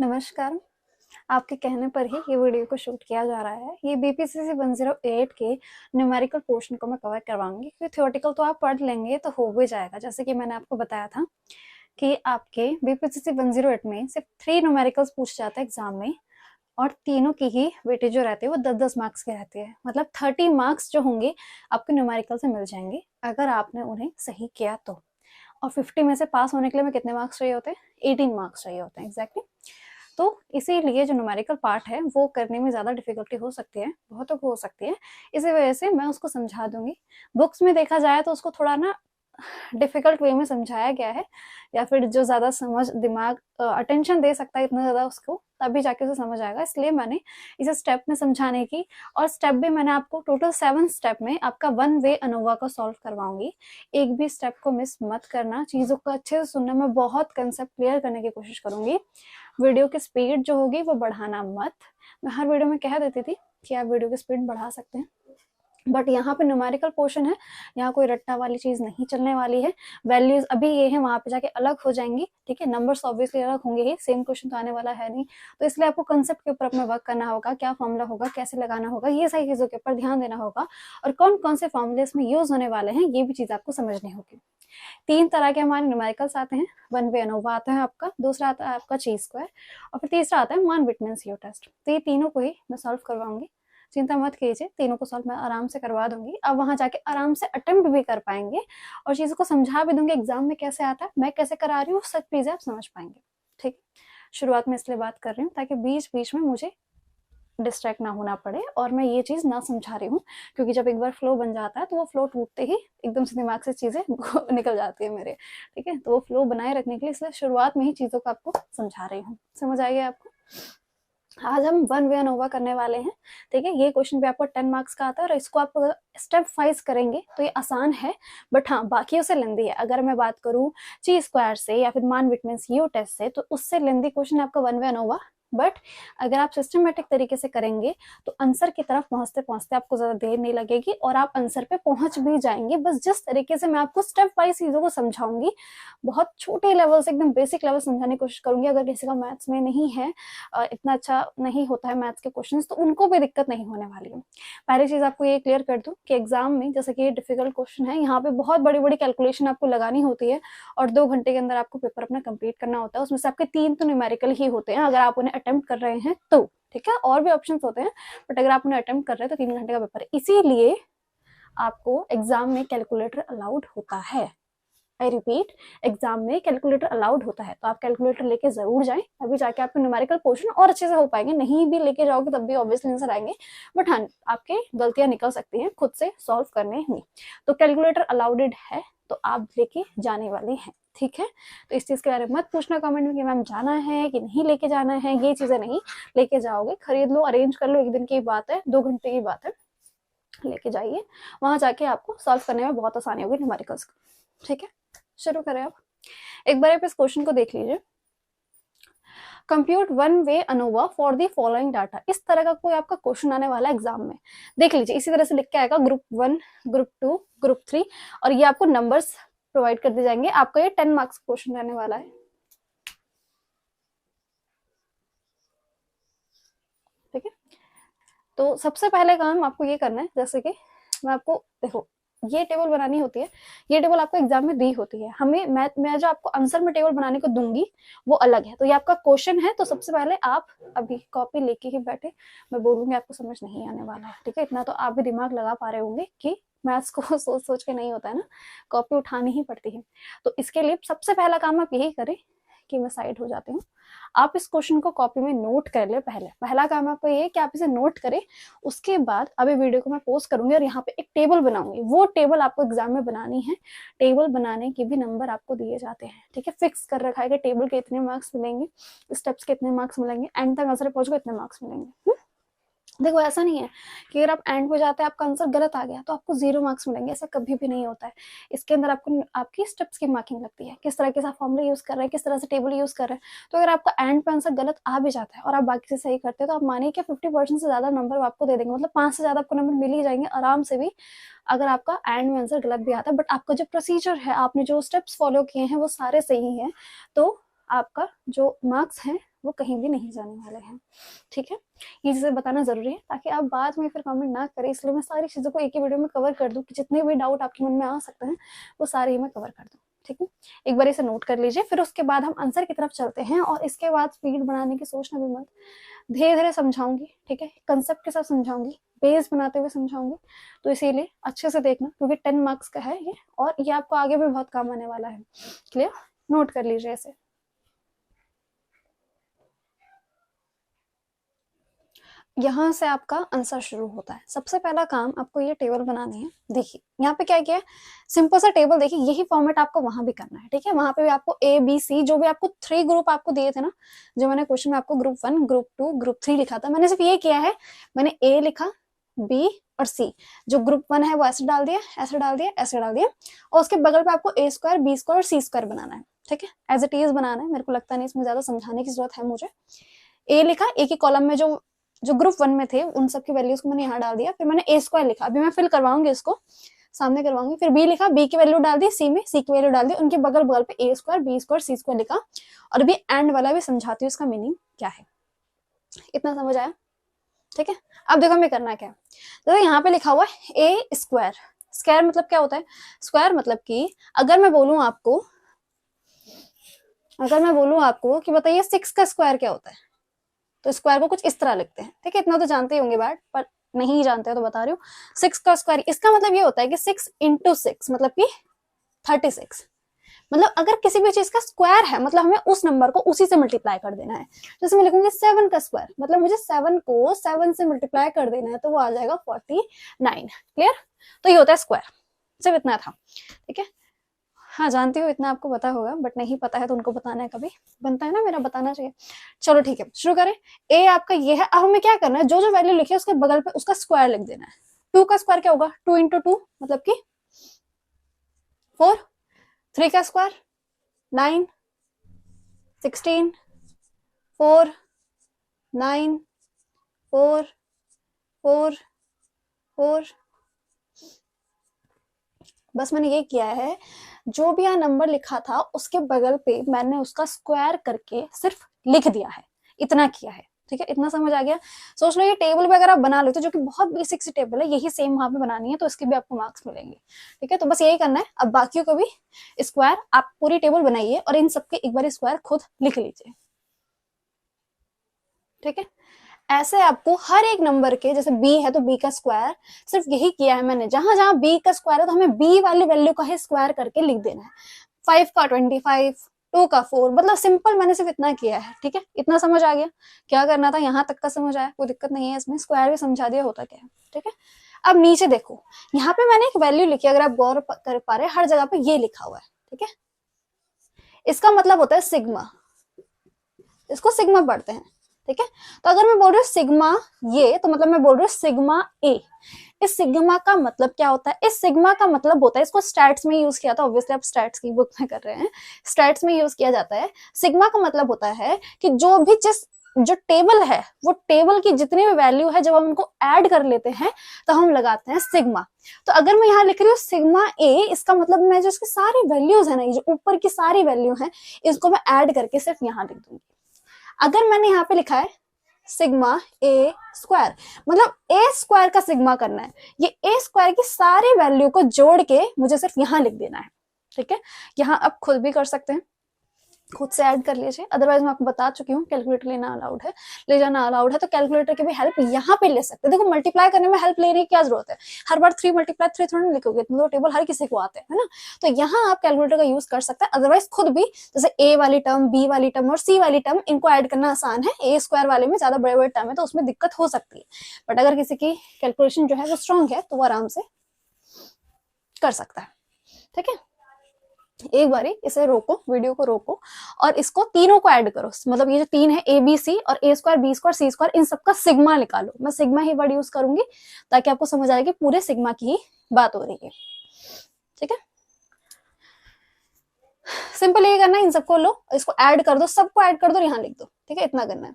नमस्कार। आपके कहने पर ही ये वीडियो को शूट किया जा रहा है। ये बीपीएससी 108 के न्यूमेरिकल पोर्शन को मैं कवर करवाऊंगी क्योंकि थ्योरेटिकल तो आप पढ़ लेंगे तो हो भी जाएगा। जैसे कि मैंने आपको बताया था कि आपके बीपीएससी 108 में सिर्फ 3 न्यूमेरिकल्स पूछ जाते हैं एग्जाम में, और तीनों की ही वेटेज जो रहती है वो 10-10 मार्क्स की रहती है। मतलब 30 मार्क्स जो होंगे आपको न्यूमेरिकल से मिल जाएंगे अगर आपने उन्हें सही किया तो। और 50 में से पास होने के लिए में कितने मार्क्स चाहिए होते हैं? 18 मार्क्स चाहिए होते हैं एग्जैक्टली। तो इसीलिए जो न्यूमेरिकल पार्ट है वो करने में ज़्यादा डिफिकल्टी हो सकती है, बहुतों को हो सकती है। इसी वजह से मैं उसको समझा दूंगी। बुक्स में देखा जाए तो उसको थोड़ा ना डिफिकल्ट वे में समझाया गया है, या फिर जो ज़्यादा समझ दिमाग अटेंशन दे सकता है इतना ज़्यादा उसको, तभी जाके उसे समझ आएगा। इसलिए मैंने इसे स्टेप में समझाने की, और स्टेप भी मैंने आपको टोटल 7 स्टेप में आपका 1 वे अनोवा को सॉल्व करवाऊंगी। एक भी स्टेप को मिस मत करना, चीज़ों को अच्छे से सुनना। मैं बहुत कंसेप्ट क्लियर करने की कोशिश करूंगी। वीडियो की स्पीड जो होगी वो बढ़ाना मत। मैं हर वीडियो में कह देती थी कि आप वीडियो की स्पीड बढ़ा सकते हैं, बट यहाँ पे न्यूमेरिकल पोर्शन है, यहाँ कोई रट्टा वाली चीज नहीं चलने वाली है। वैल्यूज अभी ये है, वहां पे जाके अलग हो जाएंगी, ठीक है। नंबर्स ऑब्वियसली अलग होंगे ही, सेम क्वेश्चन तो आने वाला है नहीं। तो इसलिए आपको कंसेप्ट के ऊपर अपना वर्क करना होगा, क्या फॉर्मूला होगा, कैसे लगाना होगा, ये सारी चीजों के ऊपर ध्यान देना होगा, और कौन कौन से फॉर्मूले इसमें यूज होने वाले हैं ये भी चीज आपको समझनी होगी। 3 तरह के हमारे न्यूमेरिकल्स आते हैं। 1 वे अनोवा आता है आपका, दूसरा आता है आपका ची स्क्वायर, और फिर तीसरा आता है मान विटनेस यू टेस्ट। तो ये तीनों को ही मैं सॉल्व करवाऊंगी, चिंता मत कीजिए, तीनों को सॉल्व मैं आराम से करवा दूंगी। अब वहां जाके आराम से अटेम्प्ट भी कर पाएंगे, और चीजों को समझा भी दूंगी एग्जाम में कैसे आता है, मैं कैसे करा रही हूँ, सब चीजें आप समझ पाएंगे। ठीक, शुरुआत में इसलिए बात कर रही हूँ ताकि बीच बीच में मुझे डिस्ट्रैक्ट ना होना पड़े और मैं ये चीज ना समझा रही हूँ, क्योंकि जब एक बार फ्लो बन जाता है तो वो फ्लो टूटते ही एकदम से दिमाग से चीजें निकल जाती है मेरे, ठीक है। तो वो फ्लो बनाए रखने के लिए इसलिए शुरुआत में ही चीजों को आपको समझा रही हूँ। समझ आएगी आपको? आज हम 1 वे अनोवा करने वाले हैं, ठीक है। ये क्वेश्चन भी आपको 10 मार्क्स का आता है, और इसको आप स्टेप वाइज करेंगे तो ये आसान है, बट हाँ बाकियों से लेंदी है। अगर मैं बात करूँ ची स्क्वायर से या फिर मान विटनेस यू टेस्ट से, तो उससे लेंदी क्वेश्चन आपका 1 वे अनोवा। बट अगर आप सिस्टमेटिक तरीके से करेंगे तो आंसर की तरफ पहुंचते पहुंचते आपको ज्यादा देर नहीं लगेगी, और आप आंसर पे पहुंच भी जाएंगे। बस जिस तरीके से मैं आपको स्टेप वाइज चीजों को समझाऊंगी, बहुत छोटे लेवल से एकदम बेसिक लेवल समझाने की कोशिश करूंगी। अगर किसी का मैथ्स में नहीं है, इतना अच्छा नहीं होता है मैथ्स के क्वेश्चंस, तो उनको भी दिक्कत नहीं होने वाली है। पहली चीज आपको ये क्लियर कर दूं कि एग्जाम में जैसे कि ये डिफिकल्ट क्वेश्चन है, यहाँ पे बहुत बड़ी बड़ी कैलकुलेशन आपको लगानी होती है, और 2 घंटे के अंदर आपको पेपर अपना कंप्लीट करना होता है। उसमें से आपके 3 तो न्यूमेरिकल ही होते हैं अगर आप उन्हें अटेम्प्ट कर रहे हैं तो, ठीक है। और भी ऑप्शंस होते हैं, बट अगर आप उन्हें अटेम्प्ट कर रहे हैं तो 3 घंटे का पेपर है। इसीलिए आपको एग्जाम में कैलकुलेटर अलाउड होता है। आई रिपीट, एग्जाम में कैलकुलेटर अलाउड होता है, तो आप कैलकुलेटर लेके जरूर जाएं, अभी जाके आपके न्यूमेरिकल पोर्शन और अच्छे से हो पाएंगे। नहीं भी लेके जाओगे तब भी ऑब्वियसली आंसर आएंगे, बट हाँ आपके गलतियां निकल सकती हैं खुद से सॉल्व करने में। तो कैलकुलेटर अलाउडेड है तो आप लेके जाने वाले हैं, ठीक है। तो इस चीज के बारे में मत पूछना कमेंट में कि मैम जाना है कि नहीं लेके जाना है, ये चीजें नहीं। लेके जाओगे, खरीद लो, अरेंज कर लो, एक दिन की बात है, 2 घंटे की बात है, लेके जाइए। वहां जाके आपको सॉल्व करने में बहुत आसानी होगी न्यूमेरिकल्स को, ठीक है। शुरू करें आप। एक बार आप इस क्वेश्चन को देख लीजिए। Compute 1 way ANOVA for the following data. इस तरह का कोई आपका क्वेश्चन आने वाला है एग्जाम में, देख लीजिए। इसी तरह से लिख के आएगा ग्रुप 1, ग्रुप 2, ग्रुप 3, और ये आपको नंबर्स प्रोवाइड कर दिए जाएंगे। आपका ये 10 मार्क्स क्वेश्चन रहने वाला है, ठीक है। तो सबसे पहले काम आपको ये करना है, जैसे कि मैं आपको, देखो ये टेबल बनानी होती है, ये टेबल आपको एग्जाम में दी होती है। हमें मैं जो आपको आंसर में टेबल बनाने को दूंगी वो अलग है। तो ये आपका क्वेश्चन है, तो सबसे पहले आप अभी कॉपी लेके ही बैठे, मैं बोलूंगी आपको समझ नहीं आने वाला है, ठीक है। इतना तो आप भी दिमाग लगा पा रहे होंगे कि मैथ्स को सोच सोच के नहीं होता है ना, कॉपी उठानी ही पड़ती है। तो इसके लिए सबसे पहला काम आप यही करें कि मैं साइड हो जाती हूँ, आप इस क्वेश्चन को कॉपी में नोट कर ले। पहला काम आपको ये है कि आप इसे नोट करें। उसके बाद अभी वीडियो को मैं पोस्ट करूंगी और यहाँ पे एक टेबल बनाऊंगी, वो टेबल आपको एग्जाम में बनानी है। टेबल बनाने के भी नंबर आपको दिए जाते हैं, ठीक है। फिक्स कर रखा है कि टेबल के इतने मार्क्स मिलेंगे, स्टेप्स के इतने मार्क्स मिलेंगे, एंड तक आंसर पहुंचोगे इतने मार्क्स मिलेंगे। देखो ऐसा नहीं है कि अगर आप एंड पे जाते हैं आपका आंसर गलत आ गया तो आपको 0 मार्क्स मिलेंगे, ऐसा कभी भी नहीं होता है। इसके अंदर आपको आपकी स्टेप्स की मार्किंग लगती है, किस तरह के साथ फॉर्मूला यूज कर रहे हैं, किस तरह से टेबल यूज कर रहे हैं। तो अगर आपका एंड पे आंसर गलत आ भी जाता है और आप बाकी से सही करते हैं, तो आप मानिए कि 50% से ज्यादा नंबर आपको दे देंगे, मतलब 5 से ज्यादा आपको नंबर मिल ही जाएंगे आराम से भी, अगर आपका एंड में आंसर गलत भी आता है। बट आपका जो प्रोसीजर है, आपने जो स्टेप्स फॉलो किए हैं वो सारे सही हैं, तो आपका जो मार्क्स हैं वो कहीं भी नहीं जाने वाले हैं। ठीक है, ये चीज़ें बताना ज़रूरी है ताकि आप बाद में फिर कमेंट ना करें, इसलिए मैं सारी चीज़ों को एक ही वीडियो में कवर कर दूँ कि जितने भी डाउट आपके मन में आ सकते हैं वो सारे ही मैं कवर कर दूँ। ठीक है, एक बार इसे नोट कर लीजिए, फिर उसके बाद हम आंसर की तरफ चलते हैं। और इसके बाद स्पीड बनाने की सोचना भी मत, धीरे धीरे समझाऊंगी। ठीक है, कंसेप्ट के साथ समझाऊंगी, बेस बनाते हुए समझाऊंगी, तो इसीलिए अच्छे से देखना क्योंकि 10 मार्क्स का है ये और ये आपको आगे भी बहुत काम आने वाला है। क्लियर, नोट कर लीजिए इसे। यहाँ से आपका आंसर शुरू होता है। सबसे पहला काम आपको ये टेबल बनानी है। देखिए यहाँ पे क्या किया है, सिंपल सा टेबल। देखिए यही फॉर्मेट आपको वहां भी करना है। ठीक है, वहां पे भी आपको ए बी सी जो भी आपको 3 ग्रुप आपको दिए थे ना, जो मैंने क्वेश्चन में आपको ग्रुप 1 ग्रुप 2 ग्रुप 3 लिखा था, मैंने सिर्फ ये किया है, मैंने ए लिखा, बी और सी, जो ग्रुप 1 है वो ऐसे डाल दिया, ऐसे डाल दिया, ऐसे डाल दिया, और उसके बगल पे आपको ए स्क्वायर बी स्क्वायर और सी स्क्वायर बनाना है। ठीक है, एज इट इज बनाना है, मेरे को लगता नहीं इसमें ज्यादा समझाने की जरूरत है मुझे। ए लिखा, ए की कॉलम में जो जो ग्रुप 1 में थे उन सब की वैल्यूज को मैंने यहाँ डाल दिया, फिर मैंने ए स्क्वायर लिखा, अभी मैं फिल करवाऊंगी इसको, सामने करवाऊंगी। फिर बी लिखा, बी की वैल्यू डाल दी सी में, सी की वैल्यू डाल दी, उनके बगल बगल पे ए स्क्वायर बी स्क्वायर सी स्क्वायर लिखा। और अभी एंड वाला भी समझाती हूँ इसका मीनिंग क्या है। इतना समझ आया? ठीक है, अब देखो हमें करना क्या है। तो यहाँ पे लिखा हुआ है ए स्क्वायर। स्क्वायर मतलब क्या होता है? स्क्वायर मतलब कि अगर मैं बोलूं आपको कि बताइए 6 का स्क्वायर क्या होता है, तो स्क्वायर को कुछ इस तरह लिखते हैं। ठीक है, इतना तो जानते ही होंगे बट पर नहीं जानते हो तो बता रही हूँ। 6 का स्क्वायर, इसका मतलब ये होता है कि 6 इंटू 6 मतलब कि 36। मतलब अगर किसी भी चीज का स्क्वायर है मतलब हमें उस नंबर को उसी से मल्टीप्लाई कर देना है। जैसे मैं लिखूंगी 7 का स्क्वायर, मतलब मुझे 7 को 7 से मल्टीप्लाई कर देना है, तो वो आ जाएगा 49। क्लियर? तो ये होता है स्क्वायर। सिर्फ इतना था। ठीक है, हाँ जानती हूँ इतना आपको पता होगा, बट नहीं पता है तो उनको बताना है, कभी बनता है ना मेरा, बताना चाहिए। चलो ठीक है, शुरू करें। ए आपका ये है। अब हमें क्या करना है, जो जो वैल्यू लिखी है उसके बगल पे उसका स्क्वायर लिख देना है। 2 का स्क्वायर क्या होगा? 2 इंटू 2 मतलब कि 4। 3 का स्क्वायर 9, 16, 4, 9, 4, 4, 4। बस मैंने ये किया है, जो भी यहाँ नंबर लिखा था उसके बगल पे मैंने उसका स्क्वायर करके सिर्फ लिख दिया है, इतना किया है। ठीक है, इतना समझ आ गया? सोच लो ये टेबल भी अगर आप बना लेते हो, जो कि बहुत बेसिक सी टेबल है, यही सेम वहां पे बनानी है, तो इसके भी आपको मार्क्स मिलेंगे। ठीक है, तो बस यही करना है। अब बाकियों को भी स्क्वायर आप पूरी टेबल बनाइए और इन सबके एक बार स्क्वायर खुद लिख लीजिए। ठीक है, ऐसे आपको हर एक नंबर के, जैसे बी है तो बी का स्क्वायर, सिर्फ यही किया है मैंने, जहां जहां बी का स्क्वायर है तो हमें बी वाली वैल्यू का ही स्क्वायर करके लिख देना है। 5 का 25, 2 का 4, मतलब सिंपल मैंने सिर्फ इतना किया है। ठीक है, इतना समझ आ गया क्या करना था, यहाँ तक का समझ आया, कोई दिक्कत नहीं है इसमें, स्क्वायर भी समझा दिया होता क्या है। ठीक है, अब नीचे देखो, यहाँ पे मैंने एक वैल्यू लिखी, अगर आप गौर कर पा रहे, हर जगह पे ये लिखा हुआ है। ठीक है, इसका मतलब होता है सिग्मा, इसको सिग्मा पढ़ते हैं। ठीक है, तो अगर मैं बोल रही हूँ सिग्मा ये, तो मतलब मैं बोल रही हूँ सिग्मा ए। इस सिग्मा का मतलब क्या होता है? इस सिग्मा का मतलब होता है, इसको स्टैट्स में यूज किया था, ऑब्वियसली आप स्टैट्स की बुक में कर रहे हैं, स्टैट्स में यूज किया जाता है। सिग्मा का मतलब होता है कि जो टेबल है, वो टेबल की जितनी भी वैल्यू है, जब हम उनको ऐड कर लेते हैं तो हम लगाते हैं सिग्मा। तो अगर मैं यहाँ लिख रही हूँ सिग्मा ए, इसका मतलब मैं जो इसकी सारी वैल्यूज है ना, ये जो ऊपर की सारी वैल्यू है, इसको मैं ऐड करके सिर्फ यहाँ लिख दूंगी। अगर मैंने यहाँ पे लिखा है सिग्मा ए स्क्वायर, मतलब ए स्क्वायर का सिग्मा करना है, ये ए स्क्वायर की सारी वैल्यू को जोड़ के मुझे सिर्फ यहां लिख देना है। ठीक है, यहां आप खुद भी कर सकते हैं, खुद से ऐड कर लीजिए, अदरवाइज मैं आपको बता चुकी हूँ कैलकुलेटर लेना अलाउड है, ले जाना अलाउड है, तो कैलकुलेटर की भी हेल्प यहाँ पे ले सकते हैं। देखो मल्टीप्लाई करने में हेल्प लेने की क्या जरूरत है, हर बार 3 मल्टीप्लाई 3 थोड़ा ना लिखोगे, इतना तो टेबल हर किसी को आते हैं ना, तो यहाँ आप कैलकुलेटर का यूज कर सकते हैं। अदरवाइज खुद भी, जैसे ए वाली टर्म, बी वाली टर्म और सी वाली टर्म, इनको ऐड करना आसान है। ए स्क्वायर वाले में ज्यादा बड़े बड़े टर्म है तो उसमें दिक्कत हो सकती है, बट अगर किसी की कैलकुलेशन जो है वो स्ट्रॉन्ग है तो वो आराम से कर सकता है। ठीक है, एक बारी इसे रोको, वीडियो को रोको और इसको तीनों को ऐड करो, मतलब ये जो 3 है, ए बी सी और ए स्क्वायर बी स्क्वायर सी स्क्वायर, इन सबका सिग्मा निकालो। मैं सिग्मा ही वर्ड यूज करूंगी ताकि आपको समझ आए कि पूरे सिग्मा की ही बात हो रही है। ठीक है, सिंपल ये करना है, इन सबको लो, इसको ऐड कर दो, सबको ऐड कर दो, यहाँ लिख दो। ठीक है, इतना करना है।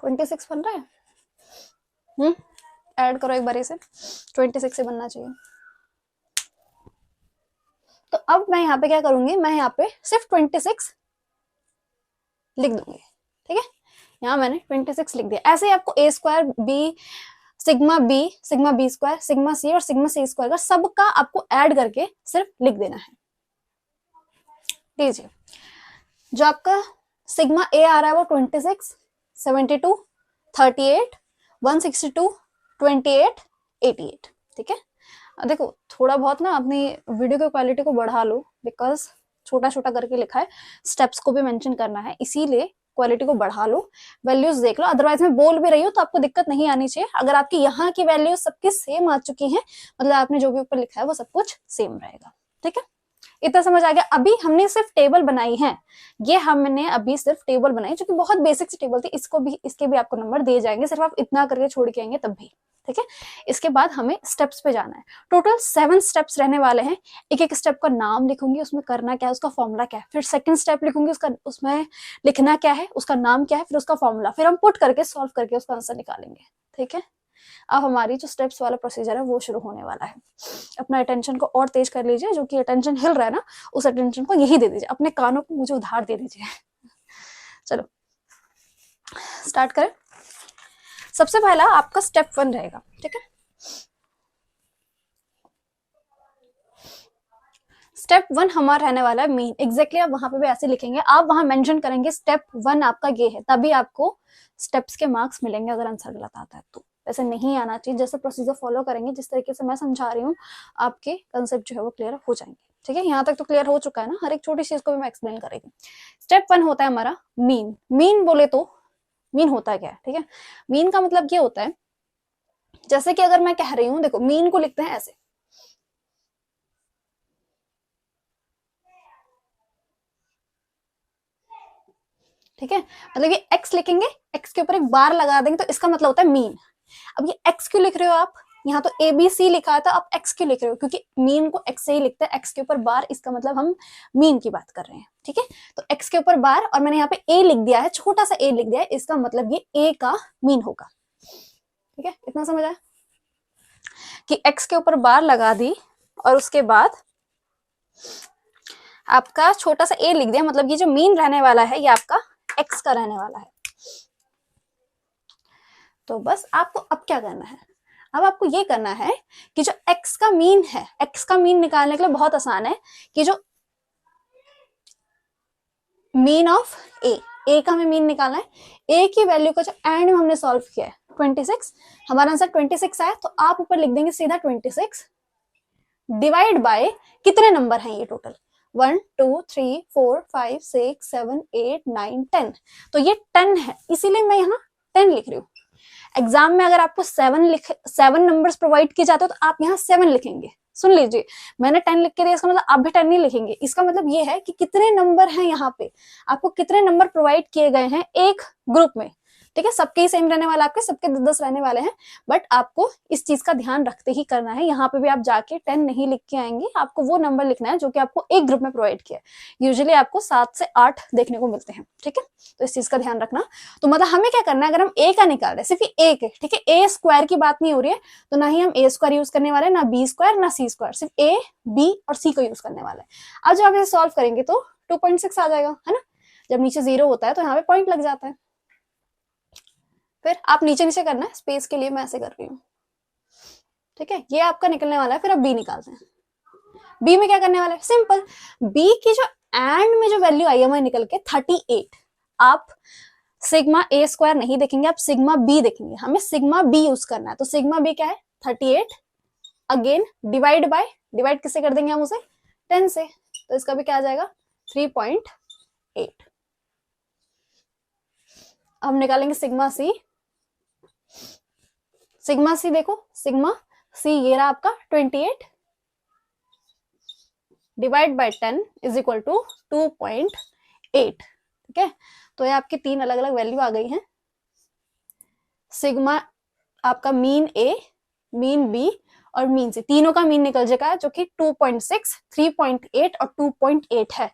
$26 बन रहा है। ऐड करो एक बार इसे, 26 से बनना चाहिए। तो अब मैं यहाँ पे क्या करूंगी, मैं यहाँ पे सिर्फ 26 लिख दूंगी, ठीक है। यहाँ मैंने 26 लिख दिया। ऐसे ही आपको a square b, sigma b square, sigma c और सिग्मा सी स्क्वायर का सबका आपको ऐड करके सिर्फ लिख देना है। लीजिए, जो आपका सिग्मा ए आ रहा है वो 26, 72, 38, 162, 28, 88, ठीक है। देखो थोड़ा बहुत ना अपनी वीडियो की क्वालिटी को बढ़ा लो, बिकॉज छोटा छोटा करके लिखा है, स्टेप्स को भी मेंशन करना है, इसीलिए क्वालिटी को बढ़ा लो, वैल्यूज देख लो। अदरवाइज मैं बोल भी रही हूँ तो आपको दिक्कत नहीं आनी चाहिए। अगर आपकी यहाँ की वैल्यूज सबकी सेम आ चुकी हैं, मतलब आपने जो भी ऊपर लिखा है वो सब कुछ सेम रहेगा, ठीक है। इतना समझ आ गया। अभी हमने सिर्फ टेबल बनाई है, ये हमने अभी सिर्फ टेबल बनाई जो कि बहुत बेसिक सी टेबल थी, इसको भी, इसके भी आपको नंबर दिए जाएंगे, सिर्फ आप इतना करके छोड़ के आएंगे तब भी, ठीक है। इसके बाद हमें स्टेप्स पे जाना है। टोटल 7 स्टेप्स रहने वाले हैं। एक एक स्टेप का नाम लिखूंगी, उसमें करना क्या है, उसका फॉर्मूला क्या है, फिर सेकंड स्टेप लिखूंगी, उसका उसमें लिखना क्या है, उसका नाम क्या है, फिर उसका फॉर्मूला, फिर हम पुट करके सॉल्व करके उसका आंसर निकालेंगे, ठीक है। अब हमारी जो स्टेप्स वाला प्रोसीजर है वो शुरू होने वाला है। अपना अटेंशन को और तेज कर लीजिए, जो कि अटेंशन हिल रहा है ना, उस अटेंशन को यही दे दीजिए, अपने कानों को मुझे उधार दे दीजिए। चलो स्टार्ट करें। सबसे पहला आपका स्टेप 1 रहेगा, ठीक है। स्टेप 1 हमारा रहने वाला है मीन। एग्जैक्टली आप वहां पे भी ऐसे लिखेंगे, आप वहां मेंशन करेंगे स्टेप 1 आपका ये है, तभी आपको स्टेप्स के मार्क्स मिलेंगे अगर आंसर गलत आता है तो। ऐसे नहीं आना चाहिए। जैसे प्रोसीजर फॉलो करेंगे, जिस तरीके से मैं समझा रही हूँ, आपके कंसेप्ट जो है वो क्लियर हो जाएंगे, ठीक है। यहाँ तक तो क्लियर हो चुका है ना, हर एक छोटी चीज को भी मैं एक्सप्लेन करेगी। स्टेप 1 होता है हमारा मीन। मीन बोले तो मीन होता है क्या है, ठीक है। मीन का मतलब ये होता है, जैसे कि अगर मैं कह रही हूँ, देखो मीन को लिखते हैं ऐसे, ठीक है। मतलब ये x लिखेंगे, x के ऊपर एक बार लगा देंगे तो इसका मतलब होता है मीन। अब ये x क्यों लिख रहे हो आप, यहाँ तो ABC लिखा है, तो आप x क्यों लिख रहे हो, क्योंकि मीन को x से ही लिखते हैं, x के ऊपर बार, इसका मतलब हम मीन की बात कर रहे हैं, ठीक है। तो x के ऊपर बार, और मैंने यहाँ पे a लिख दिया है, छोटा सा a लिख दिया है, इसका मतलब ये a का मीन होगा, ठीक है। इतना समझ आया कि x के ऊपर बार लगा दी और उसके बाद आपका छोटा सा a लिख दिया, मतलब ये जो मीन रहने वाला है ये आपका x का रहने वाला है। तो बस आपको अब क्या करना है, अब आपको ये करना है कि जो x का मीन है, x का मीन निकालने के लिए बहुत आसान है कि जो मीन ऑफ a का हमें मीन निकालना है। a की वैल्यू का जो एंड में हमने सॉल्व किया है 26, हमारा आंसर 26 आया, तो आप ऊपर लिख देंगे सीधा 26 डिवाइड बाय कितने नंबर हैं ये टोटल, 1 2 3 4 5 6 7 8 9 10, तो ये 10 है, इसीलिए मैं यहाँ 10 लिख रही हूँ। एग्जाम में अगर आपको 7 नंबर्स प्रोवाइड किए जाते हो तो आप यहाँ 7 लिखेंगे। सुन लीजिए, मैंने 10 लिख के दिया, इसका मतलब आप भी 10 नहीं लिखेंगे। इसका मतलब ये है कि कितने नंबर हैं यहाँ पे, आपको कितने नंबर प्रोवाइड किए गए हैं एक ग्रुप में, ठीक है। सबके ही सेम रहने वाला, आपके सबके 10 रहने वाले हैं, बट आपको इस चीज का ध्यान रखते ही करना है। यहाँ पे भी आप जाके 10 नहीं लिख के आएंगे, आपको वो नंबर लिखना है जो कि आपको एक ग्रुप में प्रोवाइड किया है। यूजुअली आपको 7 से 8 देखने को मिलते हैं, ठीक है। तो इस चीज का ध्यान रखना। तो मतलब हमें क्या करना है, अगर हम a का निकाल रहे हैं, सिर्फ ये एक है, ठीक है, a स्क्वायर की बात नहीं हो रही है, तो ना ही हम a स्क्वायर यूज करने वाले, ना b स्क्वायर ना c स्क्वायर, सिर्फ a b और c को यूज करने वाला है। अब जब आप इसे सॉल्व करेंगे तो 2.6 आ जाएगा, है ना। जब नीचे 0 होता है तो यहाँ पे पॉइंट लग जाता है। फिर आप नीचे नीचे करना है, स्पेस के लिए मैं ऐसे कर रही हूँ, ठीक है। ये आपका निकलने वाला है। फिर अब b निकालते हैं। b में क्या करने वाला है, सिंपल, b की जो एंड में जो वैल्यू आई है वह निकल के 38। आप सिग्मा a स्क्वायर नहीं देखेंगे, आप सिग्मा b देखेंगे, हमें सिग्मा b यूज करना है। तो सिग्मा b क्या है, 38, अगेन डिवाइड बाय, डिवाइड किससे कर देंगे हम उसे, 10 से, तो इसका भी क्या आ जाएगा 3.8। हम निकालेंगे सिग्मा c। सिग्मा सी देखो, सिग्मा सी ये रहा आपका 28 divide by 10 is equal to 2.8, ठीक है। तो ये आपकी 3 अलग अलग वैल्यू आ गई हैं। सिग्मा आपका मीन a, मीन b और मीन c, तीनों का मीन निकल जाएगा जो कि 2.6, 3.8 और 2.8 है।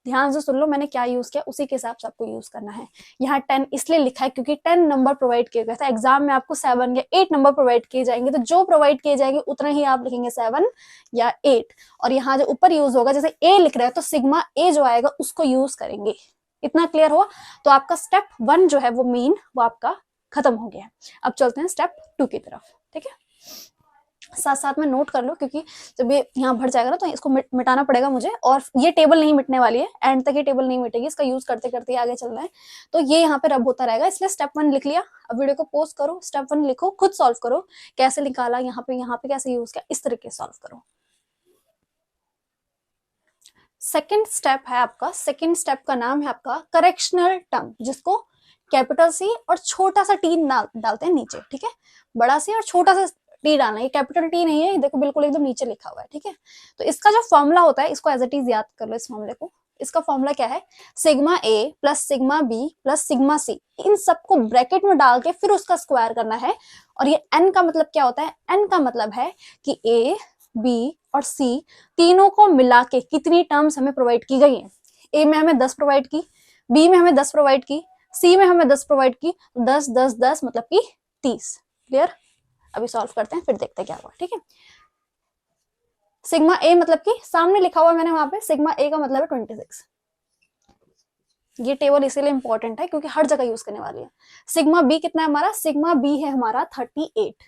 ध्यान से सुन लो मैंने क्या यूज किया, उसी के हिसाब से आपको यूज करना है। यहाँ 10 इसलिए लिखा है क्योंकि 10 नंबर प्रोवाइड किए गए थे। एग्जाम में आपको 7 या 8 नंबर प्रोवाइड किए जाएंगे, तो जो प्रोवाइड किए जाएंगे उतना ही आप लिखेंगे 7 या 8। और यहाँ जो ऊपर यूज होगा, जैसे ए लिख रहा है तो सिग्मा ए जो आएगा उसको यूज करेंगे। इतना क्लियर हुआ? तो आपका स्टेप 1 जो है वो मेन वो आपका खत्म हो गया। अब चलते हैं स्टेप 2 की तरफ। ठीक है, साथ साथ में नोट कर लो क्योंकि जब ये यहाँ भर जाएगा ना तो इसको मिटाना पड़ेगा मुझे, और ये टेबल नहीं मिटने वाली है, एंड तक ये टेबल नहीं मिटेगी, इसका यूज करते करते आगे चलना है। तो ये यहाँ पे रब होता रहेगा, इसलिए स्टेप 1 लिख लिया। अब वीडियो को पोज करो, स्टेप 1 लिखो, खुद सॉल्व करो, कैसे निकाला, यहाँ पे कैसे यूज किया, इस तरीके से सॉल्व करो। सेकेंड स्टेप है आपका, सेकेंड स्टेप का नाम है आपका करेक्शनल टर्म, जिसको कैपिटल सी और छोटा सा टी डालते हैं नीचे। ठीक है, बड़ा सी और छोटा सा टी डालना, ये कैपिटल टी नहीं है, देखो बिल्कुल एकदम नीचे लिखा हुआ है। ठीक है, तो इसका जो फॉर्मूला होता है इसको एज इट इज याद कर लो इस फॉर्मूले को। इसका फॉर्मूला क्या है, sigma A plus sigma B plus sigma C, इन सबको ब्रैकेट में डाल के फिर उसका स्क्वायर करना है। और ये एन का मतलब क्या होता है, एन का मतलब है कि ए बी और सी तीनों को मिला के कितनी टर्म्स हमें प्रोवाइड की गई है। ए में हमें 10 प्रोवाइड की, बी में हमें 10 प्रोवाइड की, सी में हमें 10 प्रोवाइड की, 10 10 10 मतलब कि 30। क्लियर? अभी सॉल्व करते हैं फिर देखते हैं क्या हुआ। ठीक है, सिग्मा ए मतलब कि सामने लिखा हुआ मैंने वहां पे, सिग्मा ए का मतलब है 26। ये टेबल इसीलिए इंपॉर्टेंट है क्योंकि हर जगह यूज करने वाली है। सिग्मा बी कितना है हमारा, सिग्मा बी है हमारा 38।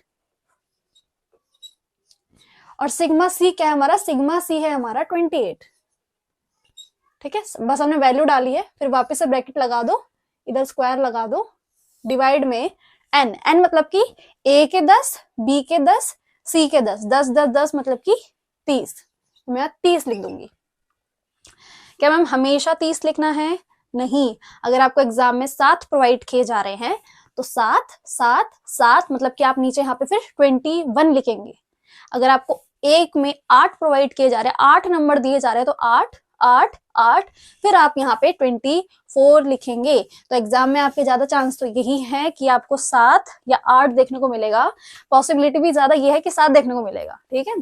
और सिग्मा सी क्या है हमारा, सिग्मा सी है हमारा 28। ठीक है, बस हमने वैल्यू डाली है, फिर वापस से ब्रैकेट लगा दो, इधर स्क्वायर लगा दो, डिवाइड में एन, एन मतलब कि ए के 10, बी के 10, सी के 10, 10 10 10 मतलब कि 30। मैं 30 लिख दूंगी। क्या मैम हमेशा 30 लिखना है? नहीं, अगर आपको एग्जाम में 7 प्रोवाइड किए जा रहे हैं तो 7 7 7 मतलब कि आप नीचे यहाँ पे फिर 21 लिखेंगे। अगर आपको एक में 8 प्रोवाइड किए जा रहे हैं, 8 नंबर दिए जा रहे हैं, तो 8 8 8 फिर आप यहाँ पे 24 लिखेंगे। तो एग्जाम में आपके ज्यादा चांस तो यही है कि आपको 7 या 8 देखने को मिलेगा, पॉसिबिलिटी भी ज्यादा ये है कि 7 देखने को मिलेगा। ठीक है,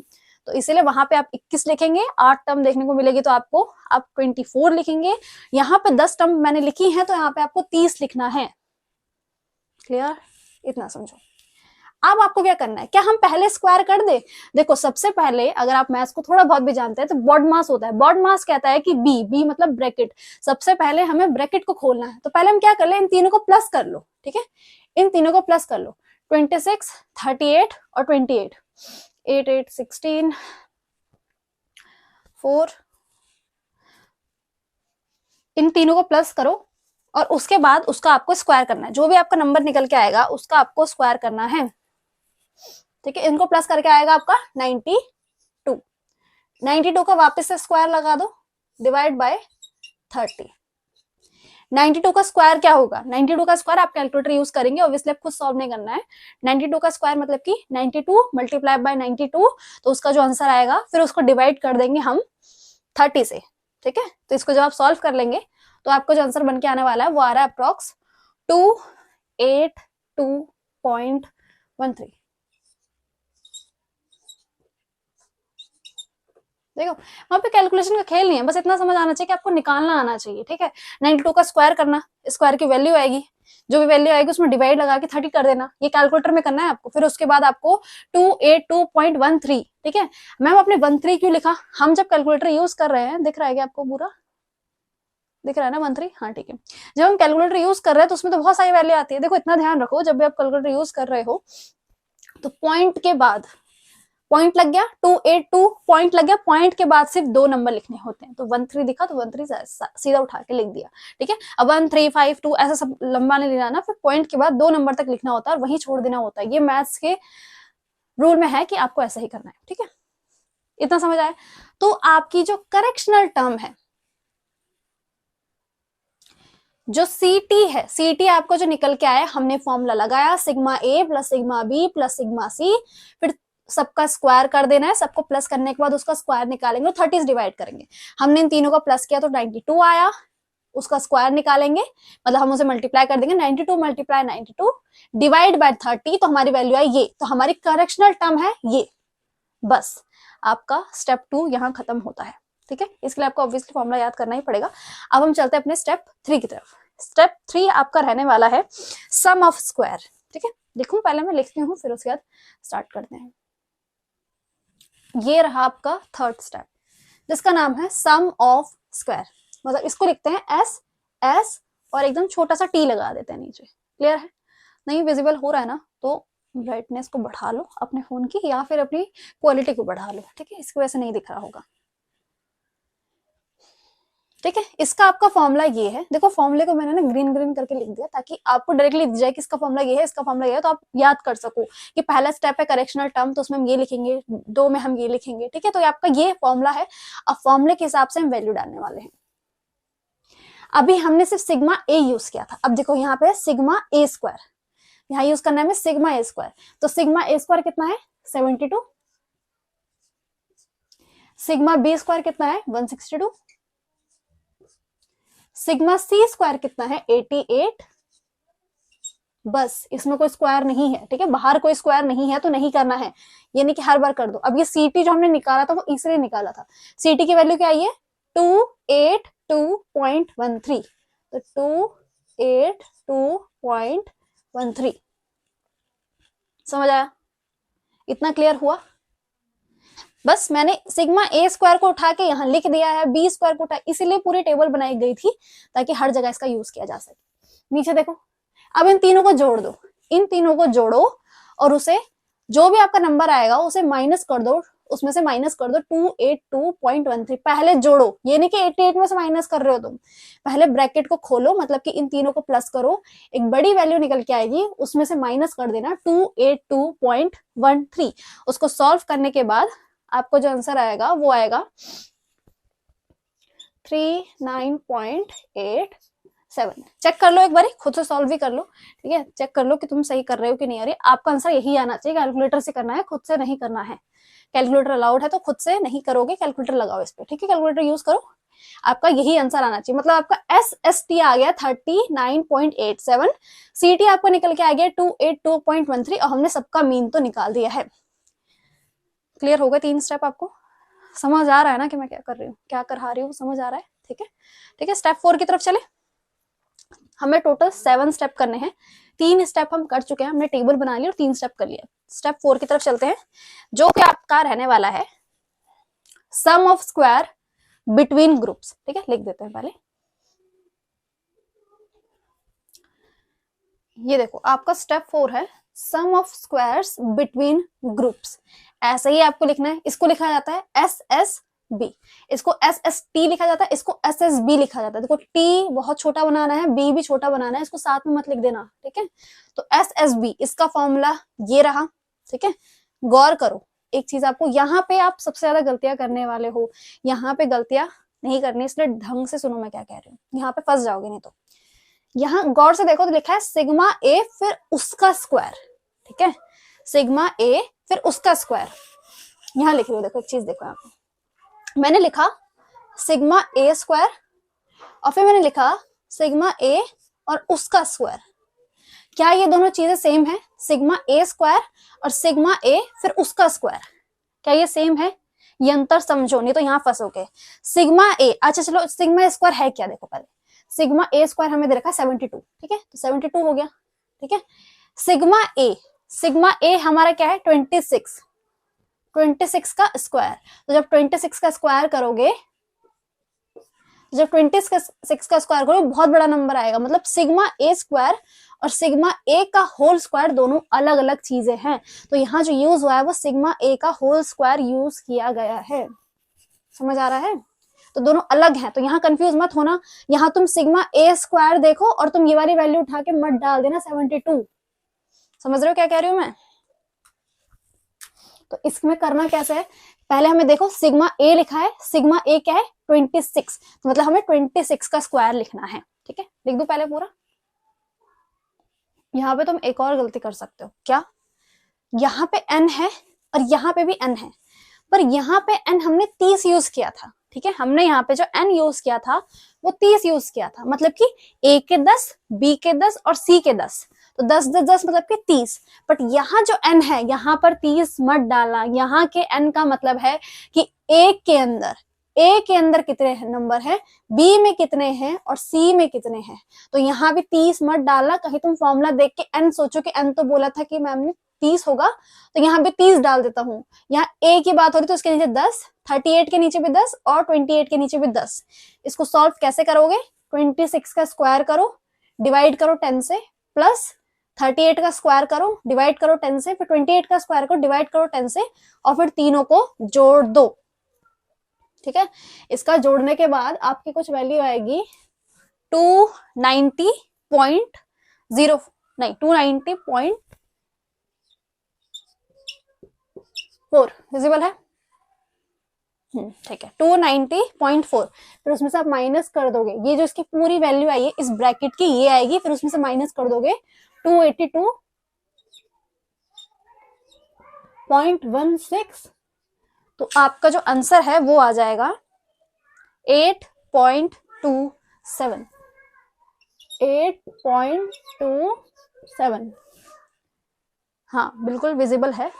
तो इसीलिए वहां पे आप 21 लिखेंगे, 8 टर्म देखने को मिलेगी तो आपको आप 24 लिखेंगे। यहाँ पे 10 टर्म मैंने लिखी है तो यहाँ पे आपको 30 लिखना है। क्लियर? इतना समझो। अब आपको क्या करना है, क्या हम पहले स्क्वायर कर दे? देखो सबसे पहले अगर आप मैथ्स को थोड़ा बहुत भी जानते हैं तो बॉड मास होता है, बॉड मास कहता है कि बी, बी मतलब ब्रैकेट, सबसे पहले हमें ब्रैकेट को खोलना है। तो पहले हम क्या कर ले, इन तीनों को प्लस कर लो। ठीक है, इन तीनों को प्लस कर लो, 26 38 और 28, 8 8 16 4, इन तीनों को प्लस करो और उसके बाद उसका आपको स्क्वायर करना है। जो भी आपका नंबर निकल के आएगा उसका आपको स्क्वायर करना है। ठीक है, इनको प्लस करके आएगा आपका 92, 92 का वापस से स्क्वायर लगा दो, डिवाइड बाय 30। 92 का स्क्वायर क्या होगा, 92 का स्क्वायर आप कैलकुलेटर यूज करेंगे, ऑब्वियसली आप खुद सॉल्व नहीं करना है। 92 का स्क्वायर मतलब कि 92 मल्टीप्लाई बाय 92, तो उसका जो आंसर आएगा फिर उसको डिवाइड कर देंगे हम 30 से। ठीक है, तो इसको जब आप सॉल्व कर लेंगे तो आपको जो आंसर बन के आने वाला है वो आ रहा है अप्रोक्स 282.13। देखो वहां पे कैलकुलेशन का खेल नहीं है, बस इतना समझ आना चाहिए कि आपको निकालना आना चाहिए। ठीक है, 92 का स्क्वायर करना, स्क्वायर की वैल्यू आएगी, जो भी वैल्यू आएगी उसमें डिवाइड लगा के 30 कर देना, ये कैलकुलेटर में करना है आपको। फिर उसके बाद आपको 282.13। ठीक है, मैम आपने 13 क्यों लिखा, हम जब कैलकुलेटर यूज कर रहे हैं, दिख रहा है क्या आपको पूरा दिख रहा है ना 13? हाँ ठीक है, जब हम कैलकुलेटर यूज कर रहे हैं तो उसमें तो बहुत सारी वैल्यू आती है। देखो इतना ध्यान रखो, जब भी आप कैलकुलेटर यूज कर रहे हो तो पॉइंट के बाद पॉइंट लग गया, 282 पॉइंट लग गया, पॉइंट के बाद सिर्फ 2 नंबर लिखने होते हैं। तो 13 दिखा तो 13 सीधा उठा के लिख दिया। ठीक है, अब 1 3 5 2 ऐसा सब लंबा नहीं लेना, फिर पॉइंट के बाद 2 नंबर तक लिखना होता है और वहीं छोड़ देना होता है। ये मैथ्स के रूल में है कि आपको ऐसा ही करना है। ठीक है, इतना समझ आया? तो आपकी जो करेक्शनल टर्म है, जो सीटी है, सीटी आपको जो निकल के आया, हमने फॉर्मूला लगाया, sigma A plus sigma B plus sigma C, फिर सबका स्क्वायर कर देना है, सबको प्लस करने के बाद उसका स्क्वायर निकालेंगे, 30 डिवाइड करेंगे। हमने इन तीनों को प्लस किया तो 92 आया, उसका स्क्वायर निकालेंगे, मतलब हम उसे मल्टीप्लाई कर देंगे, 92 मल्टीप्लाई 92 डिवाइड बाय 30, तो हमारी वैल्यू है ये। तो हमारी करेक्शनल टर्म है ये। बस आपका स्टेप 2 यहाँ खत्म होता है। ठीक है, इसके लिए आपको ऑब्वियसली फॉर्मूला याद करना ही पड़ेगा। अब हम चलते हैं अपने स्टेप 3 की तरफ। स्टेप 3 आपका रहने वाला है सम ऑफ स्क्वायर। ठीक है, देखो पहले मैं लिखती हूँ, फिर उसके बाद स्टार्ट करते हैं। ये रहा आपका थर्ड स्टेप, जिसका नाम है सम ऑफ स्क्वायर। मतलब इसको लिखते हैं एस एस और एकदम छोटा सा टी लगा देते हैं नीचे। क्लियर है? नहीं विजिबल हो रहा है ना, तो ब्राइटनेस को बढ़ा लो अपने फोन की, या फिर अपनी क्वालिटी को बढ़ा लो। ठीक है, इसकी वजह से नहीं दिख रहा होगा। ठीक है, इसका आपका फॉर्मूला ये है। देखो फॉर्मूले को मैंने ना ग्रीन ग्रीन करके लिख दिया ताकि आपको डायरेक्टली दिख जाए कि इसका फॉर्मूला ये है, इसका फॉर्मूला ये है, तो आप याद कर सको कि पहला स्टेप है करेक्शनल टर्म, तो उसमें हम ये लिखेंगे, 2 में हम ये लिखेंगे। ठीक है, तो आपका ये फॉर्मूला है। अब फॉर्मूले के हिसाब से हम वैल्यू डालने वाले हैं। अभी हमने सिर्फ सिग्मा ए यूज किया था, अब देखो यहाँ पे सिग्मा ए स्क्वायर, यहाँ यूज करना है सिग्मा ए स्क्वायर। तो सिग्मा ए स्क्वायर कितना है 72, सिग्मा बी स्क्वायर कितना है 162, सिग्मा सी स्क्वायर कितना है 88। बस इसमें कोई स्क्वायर नहीं है। ठीक है, बाहर कोई स्क्वायर नहीं है तो नहीं करना है, ये नहीं कि हर बार कर दो। अब ये सीटी जो हमने निकाला था वो इसलिए निकाला था, सीटी की वैल्यू क्या आई है 282.13, तो 282.13। समझ आया? इतना क्लियर हुआ? बस मैंने सिग्मा ए स्क्वायर को उठा के यहाँ लिख दिया है, बी स्क्वायर को उठा, इसीलिए पूरी टेबल बनाई गई थी ताकि हर जगह इसका यूज किया जा सके। नीचे देखो, अब इन तीनों को जोड़ दो, इन तीनों को जोड़ो और उसे जो भी आपका नंबर आएगा उसे माइनस कर दो, उसमें से माइनस कर दो 282.13। पहले जोड़ो, ये नहीं कि 88 में से माइनस कर रहे हो तुम, पहले ब्रैकेट को खोलो, मतलब कि इन तीनों को प्लस करो, एक बड़ी वैल्यू निकल के आएगी, उसमें से माइनस कर देना 282.13। उसको सॉल्व करने के बाद आपको जो आंसर आएगा वो आएगा 39.87। चेक कर लो एक बार, खुद से सॉल्व भी कर लो। ठीक है, चेक कर लो कि तुम सही कर रहे हो कि नहीं। अरे आपका आंसर यही आना चाहिए, कैलकुलेटर से करना है, खुद से नहीं करना है। कैलकुलेटर अलाउड है तो खुद से नहीं करोगे, कैलकुलेटर लगाओ इस पे। ठीक है, कैलकुलेटर यूज करो, आपका यही आंसर आना चाहिए। मतलब आपका SST आ गया 39.87, CT आपको निकल के आ गया 282.13 और हमने सबका मीन तो निकाल दिया है। क्लियर हो गए 3 स्टेप? आपको समझ आ रहा है ना कि मैं क्या कर रही हूँ, क्या कर रही हूँ, समझ आ रहा है? ठीक है, ठीक है। स्टेप 4 की तरफ चले। हमें टोटल 7 स्टेप करने हैं, 3 स्टेप हम कर चुके हैं, हमने टेबल बना ली और 3 स्टेप कर लिया। स्टेप 4 की तरफ चलते हैं, जो कि आपका रहने वाला है sum of square between groups. ठीक है, लिख देते हैं पहले। ये देखो आपका स्टेप 4 है sum of squares between groups. ऐसे ही आपको लिखना है। इसको लिखा जाता है SSB, इसको SST लिखा जाता है, इसको SSB लिखा जाता है। देखो T बहुत छोटा बनाना है, B भी छोटा बनाना है, इसको साथ में मत लिख देना। ठीक है, तो SSB इसका फॉर्मूला ये रहा। ठीक है, गौर करो एक चीज, आपको यहाँ पे आप सबसे ज्यादा गलतियां करने वाले हो, यहाँ पे गलतियां नहीं करनी, इसलिए ढंग से सुनो मैं क्या कह रही हूँ, यहाँ पे फंस जाओगे नहीं तो। यहाँ गौर से देखो तो लिखा है सिग्मा ए फिर उसका स्क्वायर। ठीक है, सिग्मा ए फिर उसका स्क्वायर, यहाँ लिख रही हो। देखो एक चीज देखो, यहाँ पे मैंने लिखा सिग्मा ए स्क्वायर और फिर मैंने लिखा सिग्मा ए और उसका स्क्वायर। क्या ये दोनों चीजें सेम है? सिग्मा ए स्क्वायर और सिग्मा ए फिर उसका स्क्वायर, क्या ये सेम है? ये अंतर समझो, नहीं तो यहाँ फंसोगे। सिग्मा ए, अच्छा चलो सिग्मा स्क्वायर है क्या, देखो पहले सिग्मा ए स्क्वायर हमें दे रखा है 72। ठीक है, तो 72 हो गया। ठीक है, सिग्मा ए हमारा क्या है 26 का स्क्वायर। तो जब 26 का स्क्वायर करोगे, जब 26 का स्क्वायर करोगे बहुत बड़ा नंबर आएगा। मतलब सिग्मा ए स्क्वायर और सिग्मा ए का होल स्क्वायर दोनों अलग अलग चीजें हैं। तो यहाँ जो यूज हुआ है वो सिग्मा ए का होल स्क्वायर यूज किया गया है। समझ आ रहा है? तो दोनों अलग हैं, तो यहाँ कंफ्यूज मत होना। यहाँ तुम सिग्मा ए स्क्वायर देखो और तुम ये वाली वैल्यू उठा के मत डाल देना 72। समझ रहे हो क्या कह रही हूँ मैं? तो इसमें करना कैसे है, पहले हमें देखो सिग्मा ए लिखा है, सिग्मा ए क्या है 26, तो मतलब हमें 26 का स्क्वायर लिखना है। ठीक है, लिख दो पहले पूरा। यहाँ पे तुम एक और गलती कर सकते हो, क्या? यहाँ पे n है और यहाँ पे भी n है, पर यहाँ पे n हमने 30 यूज किया था। ठीक है, हमने यहाँ पे जो n यूज किया था वो 30 यूज किया था, मतलब कि a के 10, b के 10 और c के 10, तो 10 10 10 मतलब कि 30। बट यहाँ जो n है यहाँ पर 30 मत डालना, यहाँ के n का मतलब है कि एक के अंदर ए के अंदर कितने नंबर है, बी में कितने हैं और सी में कितने हैं। तो यहाँ भी 30 मत डालना, कहीं तुम फॉर्मूला देख के एन सोचो कि एन तो बोला था कि मैम ने 30 होगा, तो यहाँ पे 30 डाल देता हूँ। यहाँ ए की बात हो रही तो उसके नीचे 10, 38 के नीचे भी 10 और 28 के नीचे भी 10। इसको सॉल्व कैसे करोगे, 26 का स्क्वायर करो, डिवाइड करो 10 से, प्लस 38 का स्क्वायर करो, डिवाइड करो 10 से, फिर 28 का स्क्वायर करो, डिवाइड करो 10 से, और फिर तीनों को जोड़ दो। ठीक है, इसका जोड़ने के बाद आपकी कुछ वैल्यू आएगी 290.0 नहीं 290.4 विजिबल है। ठीक है, 290.4। फिर उसमें से आप माइनस कर दोगे, ये जो इसकी पूरी वैल्यू आई है इस ब्रैकेट की ये आएगी, फिर उसमें से माइनस कर दोगे 282.16, तो आपका जो आंसर है वो आ जाएगा 8.27। 8.27 हाँ बिल्कुल विजिबल है।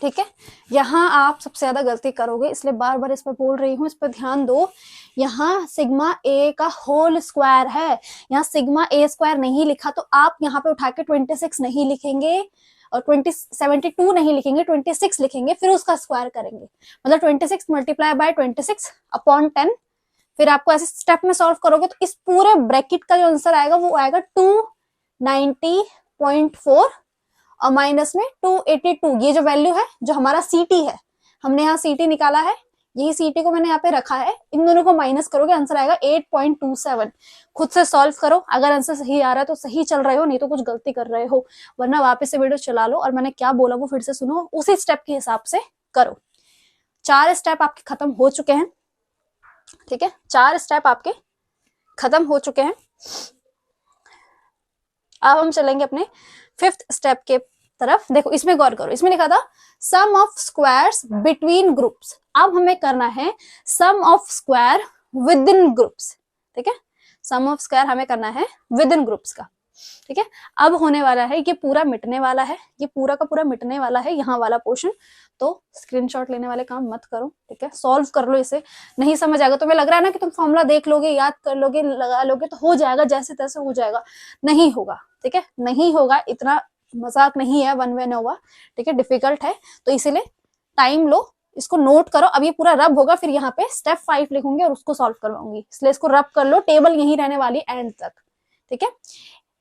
ठीक है, यहाँ आप सबसे ज्यादा गलती करोगे, इसलिए बार बार इस पर बोल रही हूँ, इस पर ध्यान दो। यहाँ सिग्मा ए का होल स्क्वायर है, यहाँ सिग्मा ए स्क्वायर नहीं लिखा, तो आप यहाँ पे उठा के 26 नहीं लिखेंगे और 72 नहीं लिखेंगे, 26 लिखेंगे, फिर उसका स्क्वायर करेंगे, मतलब 26 मल्टीप्लाई बाय 26 अपॉन 10। फिर आपको ऐसे स्टेप में सॉल्व करोगे तो इस पूरे ब्रैकेट का जो आंसर आएगा वो आएगा 290.4 और माइनस में 282। ये जो वैल्यू है जो हमारा सीटी है, हमने यहाँ सीटी निकाला है, यही सीटी को मैंने यहाँ पे रखा है, इन दोनों को माइनस करोगे आंसर आएगा 8.27। खुद से सॉल्व करो, अगर आंसर सही आ रहा है तो सही चल रहे हो, नहीं तो कुछ गलती कर रहे हो, वरना वापस से वीडियो चला लो और मैंने क्या बोला वो फिर से सुनो, उसी स्टेप के हिसाब से करो। 4 स्टेप आपके खत्म हो चुके हैं। ठीक है, 4 स्टेप आपके खत्म हो चुके हैं। अब हम चलेंगे अपने 5th स्टेप के तरफ। देखो इसमें गौर करो, इसमें लिखा था sum of squares between groups. अब हमें करना है sum of square within groups. ठीक है, सम ऑफ स्क्वायर हमें करना है विद इन ग्रुप्स का। ठीक है, अब होने वाला है ये पूरा मिटने वाला है, ये पूरा का पूरा मिटने वाला है, यहाँ वाला पोर्शन। तो स्क्रीनशॉट लेने वाले काम मत करो। ठीक है, सॉल्व कर लो इसे, नहीं समझ आएगा तो मैं लग रहा है ना कि तुम फॉर्मूला देख लोगे, याद कर लोगे, लगा लोगे तो हो जाएगा, जैसे तैसे हो जाएगा, नहीं होगा। ठीक है, नहीं होगा, इतना मजाक नहीं है, वन वे नोवा। ठीक है, डिफिकल्ट है, तो इसीलिए टाइम लो, इसको नोट करो। अब ये पूरा रब होगा, फिर यहाँ पे स्टेप 5 लिखूंगी और उसको सॉल्व करवाऊंगी, इसलिए इसको रब कर लो। टेबल यही रहने वाली एंड तक। ठीक है,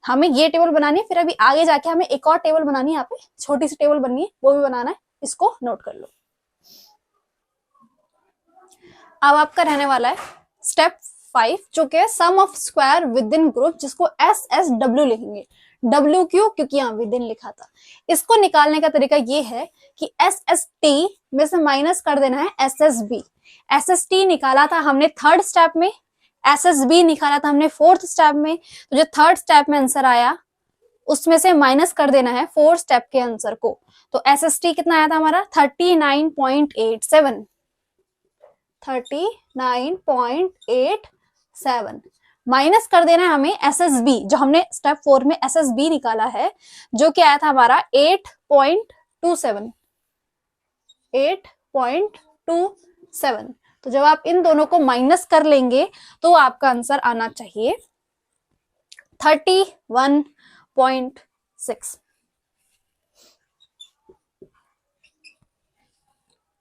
हमें ये टेबल बनानी है, फिर अभी आगे जाके हमें एक और टेबल बनानी है, यहाँ पे छोटी सी टेबल बननी है, वो भी बनाना है, इसको नोट कर लो। अब आपका रहने वाला है स्टेप 5, जो कि है sum of square within group, जिसको SSW लिखेंगे। W क्यों, क्योंकि यहाँ विद इन लिखा था। इसको निकालने का तरीका ये है कि SST में से माइनस कर देना है SSB। SST निकाला था हमने 3rd स्टेप में, SSB निकाला था हमने 4th स्टेप में, तो जो 3rd स्टेप में आंसर आया उसमें से माइनस कर देना है 4th स्टेप के आंसर को। तो SST कितना आया था हमारा 39.87, 39.87 माइनस कर देना है हमें SSB, जो हमने स्टेप 4 में SSB निकाला है, जो कि आया था हमारा 8.27, 8.27। तो जब आप इन दोनों को माइनस कर लेंगे तो आपका आंसर आना चाहिए 31.6।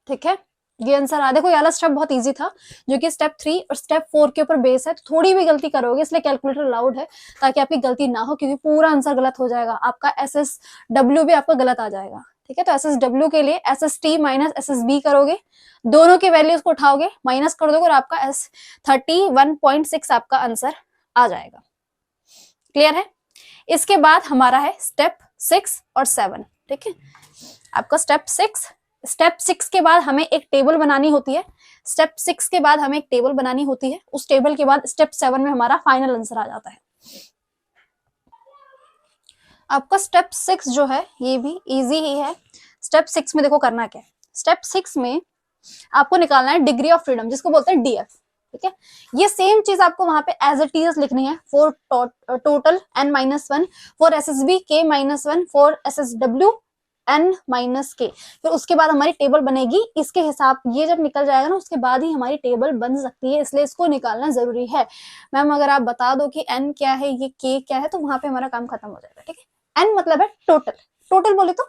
ठीक है, ये आंसर आ, देखो ये वाला स्टेप बहुत इजी था, जो कि स्टेप 3 और स्टेप 4 के ऊपर बेस है, तो थोड़ी भी गलती करोगे, इसलिए कैलकुलेटर अलाउड है, ताकि आपकी गलती ना हो, क्योंकि पूरा आंसर गलत हो जाएगा, आपका SSW भी आपका गलत आ जाएगा। ठीक है, तो SSW के लिए SST माइनस SSB करोगे, दोनों की वैल्यूज को उठाओगे, माइनस कर दोगे और आपका 31.6 आपका आंसर आ जाएगा। क्लियर है? इसके बाद हमारा है स्टेप 6 और 7। ठीक है, आपका स्टेप 6 के बाद हमें एक टेबल बनानी होती है, स्टेप 6 के बाद हमें एक टेबल बनानी होती है, उस टेबल के बाद स्टेप 7 में हमारा फाइनल आंसर आ जाता है। आपका स्टेप 6 जो है ये भी इजी ही है। स्टेप 6 में देखो करना क्या है, स्टेप 6 में आपको निकालना है डिग्री ऑफ फ्रीडम, जिसको बोलते हैं DF। ठीक है, ये सेम चीज आपको वहां पे एज इट इज लिखनी है, for total N-1, for SSB K-1, for SSW n minus के, फिर उसके बाद हमारी टेबल बनेगी इसके हिसाब, ये जब निकल जाएगा ना उसके बाद ही हमारी टेबल बन सकती है, इसलिए इसको निकालना जरूरी है। मैम अगर आप बता दो कि n क्या है, ये k क्या है, तो वहां पे हमारा काम खत्म हो जाएगा। ठीक है, n मतलब है टोटल, टोटल बोले तो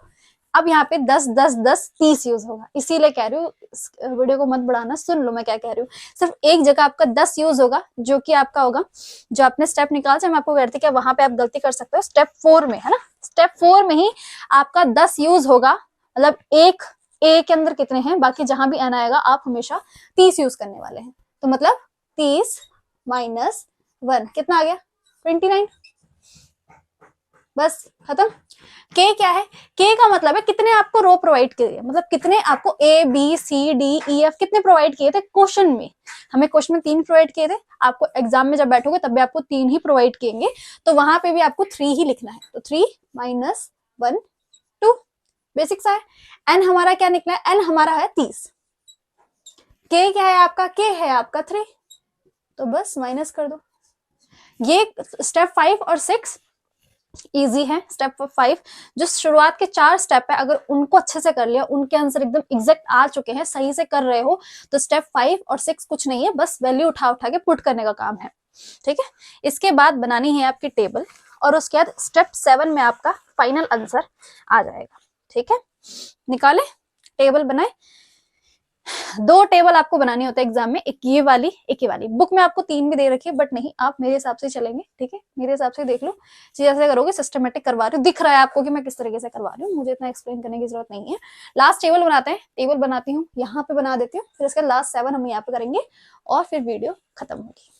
अब यहाँ पे 10 10 10 30 यूज होगा, इसीलिए कह रही हूँ वीडियो को मत बढ़ाना, सुन लो मैं क्या कह रही हूँ। सिर्फ एक जगह आपका 10 यूज होगा, जो कि आपका होगा जो आपने स्टेप निकाला, चाहे मैं आपको कहती कि वहां पे आप गलती कर सकते हो, स्टेप 4 में है ना, स्टेप 4 में ही आपका 10 यूज होगा, मतलब एक ए के अंदर कितने हैं, बाकी जहां भी एन आएगा आप हमेशा 30 यूज करने वाले हैं। तो मतलब 30 माइनस 1 कितना आ गया, 29। बस खत्म। के क्या है, के का मतलब है कितने आपको रो प्रोवाइड किए, मतलब कितने आपको A B C D E F कितने प्रोवाइड किए थे क्वेश्चन में। हमें क्वेश्चन में 3 प्रोवाइड किए थे, आपको एग्जाम में जब बैठोगे तब भी आपको 3 ही प्रोवाइड किएंगे, तो वहां पे भी आपको 3 ही लिखना है। तो 3 माइनस 1 2, बेसिक सा है। एन हमारा क्या निकला है, एन हमारा है 30। के क्या है आपका, के है आपका 3, तो बस माइनस कर दो। ये स्टेप 5 और 6 इजी है। स्टेप 5 जो शुरुआत के 4 स्टेप है, अगर उनको अच्छे से कर लिया, उनके आंसर एकदम एग्जैक्ट आ चुके हैं, सही से कर रहे हो, तो स्टेप 5 और 6 कुछ नहीं है, बस वैल्यू उठा उठा के पुट करने का काम है। ठीक है, इसके बाद बनानी है आपकी टेबल, और उसके बाद स्टेप 7 में आपका फाइनल आंसर आ जाएगा। ठीक है, निकाले टेबल बनाए। 2 टेबल आपको बनानी होता है एग्जाम में, एक ये वाली एक ये वाली। बुक में आपको 3 भी दे रखी है, बट नहीं, आप मेरे हिसाब से चलेंगे। ठीक है, मेरे हिसाब से देख लो, जैसे करोगे सिस्टमेटिक करवा रही हूँ, दिख रहा है आपको कि मैं किस तरीके से करवा रही हूँ, मुझे इतना एक्सप्लेन करने की जरूरत नहीं है। लास्ट टेबल बनाते हैं, टेबल बनाती हूँ यहाँ पे बना देती हूँ, फिर इसका लास्ट 7 हम यहाँ पे करेंगे और फिर वीडियो खत्म होगी।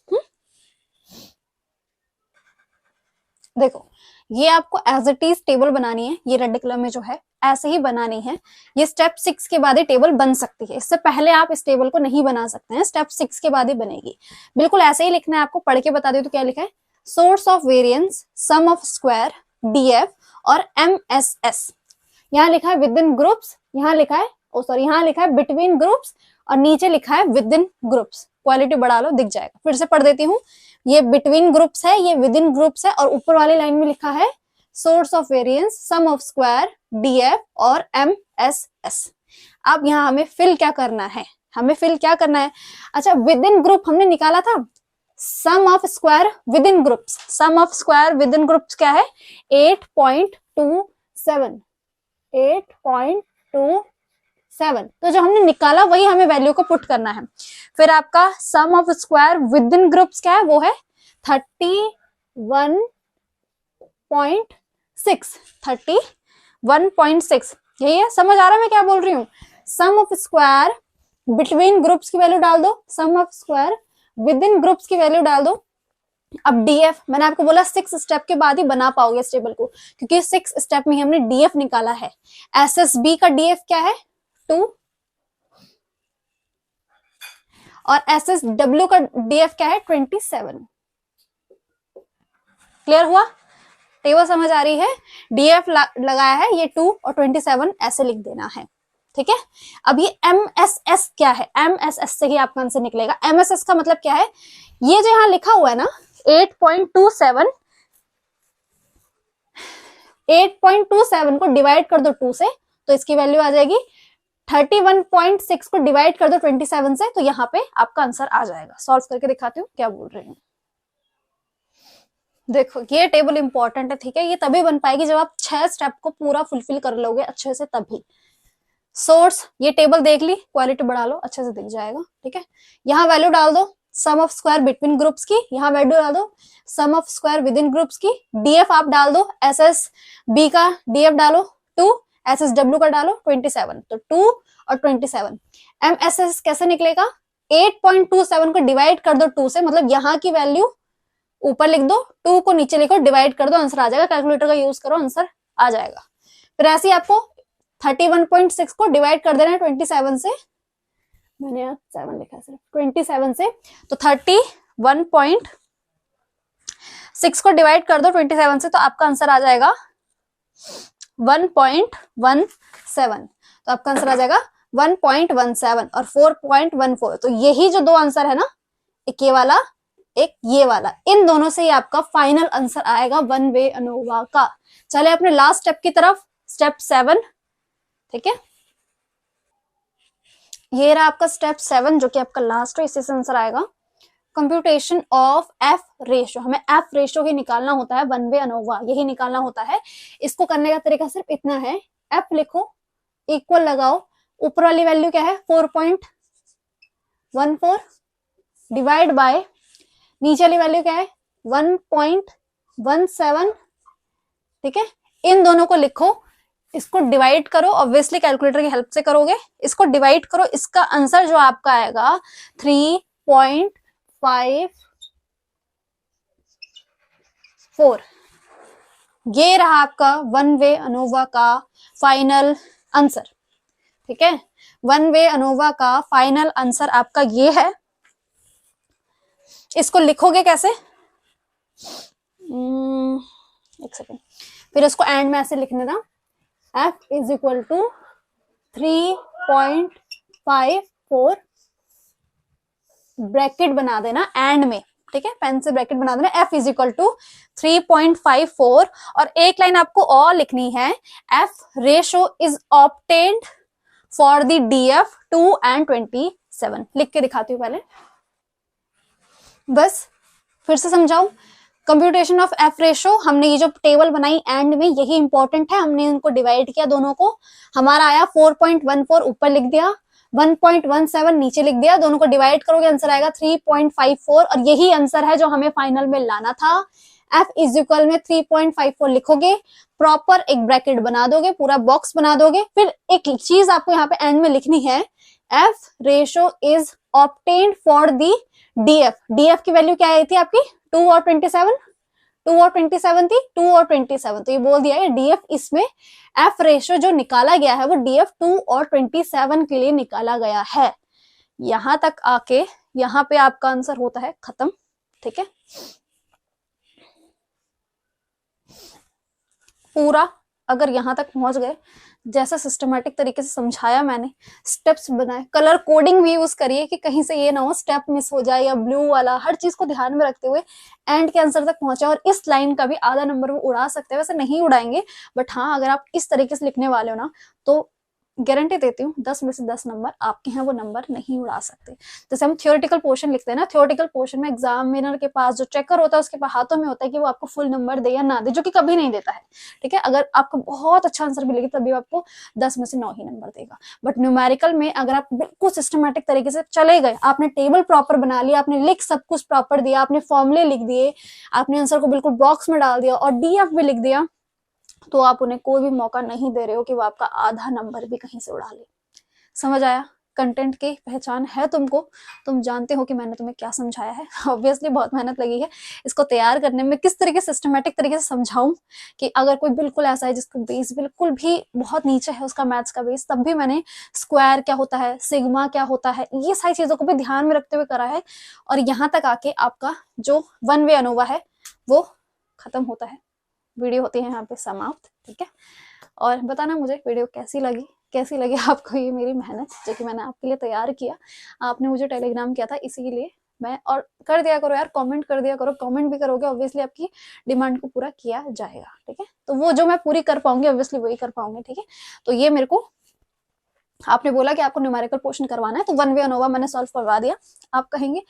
देखो ये आपको एज इट इज टेबल बनानी है, ये रेड कलर में जो है ऐसे ही बनानी है। ये स्टेप 6 के बाद ही टेबल बन सकती है, इससे पहले आप इस टेबल को नहीं बना सकते हैं, स्टेप 6 के बाद ही बनेगी। बिल्कुल ऐसे ही लिखना है आपको, पढ़ के बता दो तो क्या लिखा है, source of variance, sum of square, DF और एमएसएस। यहाँ लिखा है विद इन ग्रुप्स, यहाँ लिखा है यहाँ लिखा है बिटवीन ग्रुप्स, और नीचे लिखा है विद इन ग्रुप्स। क्वालिटी बढ़ा लो, दिख जाएगा। फिर से पढ़ देती हूँ, ये बिटवीन ग्रुप्स है, ये विद इन ग्रुप्स है, और ऊपर वाली लाइन में लिखा है source of variance, sum of square, DF और एमएसएस। अब यहाँ हमें फिल क्या करना है, हमें फिल क्या करना है, अच्छा विद इन ग्रुप हमने निकाला था, sum of square within groups, sum of square within groups क्या है 8.27, 8.27। तो जो हमने निकाला वही हमें वैल्यू को पुट करना है। फिर आपका sum of square within groups क्या है, वो है 31.6, 31.6। यही है, समझ आ रहा है मैं क्या बोल रही हूँ। Sum of square between groups की वैल्यू डाल दो, sum of square within groups की वैल्यू डाल दो। अब डीएफ मैंने आपको बोला 6 स्टेप के बाद ही बना पाओगे इस टेबल को, क्योंकि 6 स्टेप में हमने डीएफ निकाला है। एसएसबी का डीएफ क्या है 2, और एसएसडब्ल्यू का डीएफ क्या है 27। क्लियर हुआ, टेबल समझ आ रही है। डीएफ लगाया है ये 2 और 27 ऐसे लिख देना है। ठीक है, अब ये एमएसएस क्या है, एमएसएस से ही आपका आंसर निकलेगा। एमएसएस का मतलब क्या है, ये जो यहाँ लिखा हुआ है ना 8.27, 8.27 को डिवाइड कर दो 2 से, तो इसकी वैल्यू आ जाएगी 31.6 को डिवाइड कर दो 27 से, तो यहाँ पे आपका आंसर आ जाएगा। सॉल्व करके दिखाती हूँ क्या बोल रही हूँ। देखो ये टेबल इंपॉर्टेंट है, ठीक है, ये तभी बन पाएगी जब आप 6 स्टेप को पूरा फुलफिल कर लोगे अच्छे से, तभी। सोर्स, ये टेबल देख ली, क्वालिटी बढ़ा लो, अच्छे से दिख जाएगा। ठीक है, यहाँ वैल्यू डाल दो sum of square between groups की, यहाँ वैल्यू डाल दो sum of square within groups की। डीएफ आप डाल दो, एसएस बी का डीएफ डालो 2, एसएसडब्ल्यू का डालो 27, तो 2 और 27। एमएसएस कैसे निकलेगा, 8.27 को डिवाइड कर दो 2 से, मतलब यहाँ की वैल्यू ऊपर लिख दो, 2 को नीचे लिखो, डिवाइड कर दो, आंसर आ जाएगा। कैलकुलेटर का यूज करो, आंसर आ जाएगा। फिर ऐसे ही आपको 31.6 को डिवाइड कर देना है 27 से, मैंने यहाँ 7 लिखा सिर्फ, 27 से, तो 31.6 को डिवाइड कर दो 27 से, तो आपका आंसर आ जाएगा 1.17, तो आपका आंसर आ जाएगा 1.17 और 4.14। तो यही जो 2 आंसर है ना, एक ये वाला एक ये वाला, इन दोनों से ही आपका फाइनल आंसर आएगा वन वे अनोवा का। चले अपने लास्ट स्टेप की तरफ, स्टेप 7। ठीक है, ये रहा आपका स्टेप 7 जो कि आपका लास्ट है, इसी से आंसर आएगा। कंप्यूटेशन ऑफ एफ रेशो, हमें एफ रेशो ही निकालना होता है, 1/, यही निकालना होता है। इसको करने का तरीका सिर्फ इतना है, एफ लिखो, इक्वल लगाओ, ऊपर वाली वैल्यू क्या है 4.14 डिवाइड बाय नीचे वाली वैल्यू क्या है 1.17, ठीक है। इन दोनों को लिखो, इसको डिवाइड करो, ऑब्वियसली कैलकुलेटर की हेल्प से करोगे, इसको डिवाइड करो, इसका आंसर जो आपका आएगा 3.54। ये रहा आपका 1-वे अनोवा का फाइनल आंसर, ठीक है। 1-वे अनोवा का फाइनल आंसर आपका ये है। इसको लिखोगे कैसे, एक सेकेंड, फिर इसको एंड में ऐसे लिखने था, f is equal to 3.54, bracket बना देना एंड में, ठीक है, पेन से ब्रैकेट बना देना, f इज इक्वल टू 3.54, और एक लाइन आपको और लिखनी है, f ratio is obtained for the DF 2 and 27। लिख के दिखाती हूँ पहले, बस फिर से समझाऊं। कंप्यूटेशन ऑफ एफ रेशो, हमने ये जो टेबल बनाई एंड में, यही इंपॉर्टेंट है, हमने इनको डिवाइड किया दोनों को, हमारा आया 4.14 ऊपर लिख दिया, 1.17 नीचे लिख दिया, दोनों को डिवाइड करोगे आंसर आएगा 3.54, और यही आंसर है जो हमें फाइनल में लाना था। एफ इज इक्वल में 3.54 लिखोगे, प्रॉपर एक ब्रैकेट बना दोगे, पूरा बॉक्स बना दोगे, फिर एक चीज आपको यहाँ पे एंड में लिखनी है, F ratio is obtained for the DF। DF की वैल्यू क्या आई थी आपकी 2 और 27, 2 और 27 थी, 2 और 27, तो ये बोल दिया है DF, इसमें F रेशो जो निकाला गया है वो DF 2 और 27 के लिए निकाला गया है। यहां तक आके यहाँ पे आपका आंसर होता है खत्म, ठीक है। पूरा अगर यहां तक पहुंच गए, जैसा सिस्टमैटिक तरीके से समझाया मैंने, स्टेप्स बनाए, कलर कोडिंग भी यूज करिए कि कहीं से ये ना हो स्टेप मिस हो जाए, या ब्लू वाला, हर चीज को ध्यान में रखते हुए एंड के आंसर तक पहुंचे। और इस लाइन का भी आधा नंबर वो उड़ा सकते हैं, वैसे नहीं उड़ाएंगे, बट हाँ अगर आप इस तरीके से लिखने वाले हो ना, तो गारंटी देती हूँ 10 में से 10 नंबर आपके हैं वो नंबर नहीं उड़ा सकते। जैसे हम थियोरेटिकल पोर्शन लिखते हैं ना, थियोरेटिकल पोर्शन में एग्जामिनर के पास जो चेकर होता है उसके पास हाथों में होता है कि वो आपको फुल नंबर दे या ना दे, जो कि कभी नहीं देता है, ठीक है। अगर आपको बहुत अच्छा आंसर मिलेगा तभी आपको 10 में से 9 ही नंबर देगा। बट न्यूमेरिकल में अगर आप बिल्कुल सिस्टमेटिक तरीके से चले गए, आपने टेबल प्रॉपर बना लिया, आपने लिख सब कुछ प्रॉपर दिया, आपने फॉर्मुले लिख दिए, आपने आंसर को बिल्कुल बॉक्स में डाल दिया और DF भी लिख दिया, तो आप उन्हें कोई भी मौका नहीं दे रहे हो कि वो आपका आधा नंबर भी कहीं से उड़ा ले। समझ आया? कंटेंट की पहचान है तुमको, तुम जानते हो कि मैंने तुम्हें क्या समझाया है। ऑब्वियसली बहुत मेहनत लगी है इसको तैयार करने में, किस तरीके सिस्टमेटिक तरीके से समझाऊं कि अगर कोई बिल्कुल ऐसा है जिसका बेस बिल्कुल भी बहुत नीचे है उसका मैथ्स का बेस, तब भी मैंने स्क्वायर क्या होता है, सिग्मा क्या होता है, ये सारी चीजों को भी ध्यान में रखते हुए करा है। और यहाँ तक आके आपका जो 1-वे अनोवा है वो खत्म होता है, वीडियो होती है यहाँ पे समाप्त, ठीक है। और बताना मुझे वीडियो कैसी लगी आपको ये मेरी मेहनत जो कि मैंने आपके लिए तैयार किया। आपने मुझे टेलीग्राम किया था इसीलिए मैं, और कर दिया करो यार, कमेंट कर दिया करो, कमेंट भी करोगे ऑब्वियसली आपकी डिमांड को पूरा किया जाएगा, ठीक है। तो वो जो मैं पूरी कर पाऊंगी ऑब्वियसली वही कर पाऊंगी, ठीक है। तो ये मेरे को आपने बोला कि आपको न्यूमेरिकल पोर्शन करवाना है, तो 1-वे अनोवा मैंने सॉल्व करवा दिया। आप कहेंगे